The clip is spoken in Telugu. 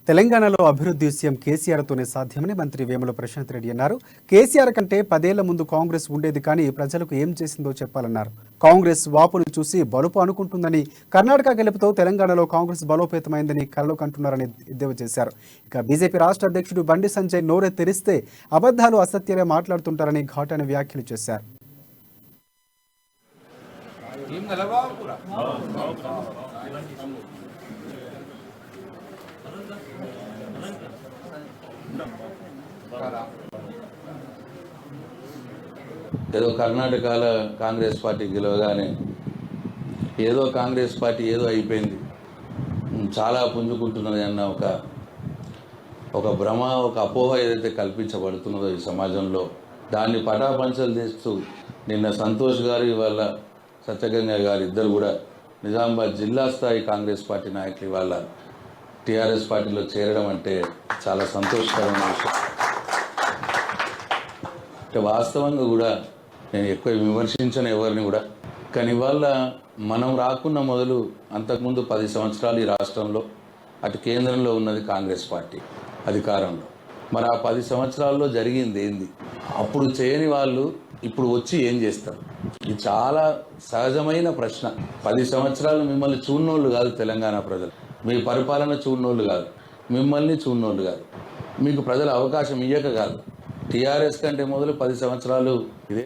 తెలంగాణలో అభివృద్ధి సీఎం కేసీఆర్తోనే సాధ్యమని మంత్రి వేముల ప్రశాంత్ రెడ్డి అన్నారు. కేసీఆర్ కంటే 10 ఏళ్ల ముందు కాంగ్రెస్ ఉండేది, కానీ ప్రజలకు ఏం చేసిందో చెప్పాలన్నారు. కాంగ్రెస్ వాపును చూసి బలుపు అనుకుంటుందని, కర్ణాటక గెలుపుతో తెలంగాణలో కాంగ్రెస్ బలోపేతమైందని కలలు కంటున్నారని ఎద్దేవా చేశారు. ఇక బీజేపీ రాష్ట్ర అధ్యక్షుడు బండి సంజయ్ నోరె తెరిస్తే అబద్ధాలు అసత్యాలే మాట్లాడుతుంటారని ఘాటైన వ్యాఖ్యలు చేశారు. ఏదో కర్ణాటకలో కాంగ్రెస్ పార్టీ గెలవగానే ఏదో కాంగ్రెస్ పార్టీ ఏదో అయిపోయింది, చాలా పుంజుకుంటున్నది అన్న ఒక భ్రమ, ఒక అపోహ ఏదైతే కల్పించబడుతున్నదో ఈ సమాజంలో, దాన్ని పటాపంచలు చేస్తూ నిన్న సంతోష్ గారు, ఇవాళ సత్యగంగా గారు ఇద్దరు కూడా నిజామాబాద్ జిల్లా స్థాయి కాంగ్రెస్ పార్టీ నాయకులు ఇవాళ టీఆర్ఎస్ పార్టీలో చేరడం అంటే చాలా సంతోషకరమైన విషయం. అంటే వాస్తవంగా కూడా నేను ఎక్కువ విమర్శించను ఎవరిని కూడా, కానీ ఇవాళ మనం రాకున్న మొదలు అంతకుముందు 10 సంవత్సరాలు ఈ రాష్ట్రంలో అటు కేంద్రంలో ఉన్నది కాంగ్రెస్ పార్టీ అధికారంలో. మరి ఆ 10 సంవత్సరాల్లో జరిగింది ఏంది? అప్పుడు చేయని వాళ్ళు ఇప్పుడు వచ్చి ఏం చేస్తారు? ఇది చాలా సహజమైన ప్రశ్న. 10 సంవత్సరాలు మిమ్మల్ని చూడనోళ్ళు కాదు తెలంగాణ ప్రజలు, మీ పరిపాలన చూడనోళ్ళు కాదు, మిమ్మల్ని చూడనోళ్ళు కాదు, మీకు ప్రజలు అవకాశం ఇయ్యక కాదు. టీఆర్ఎస్ కంటే మొదలు 10 సంవత్సరాలు ఇదే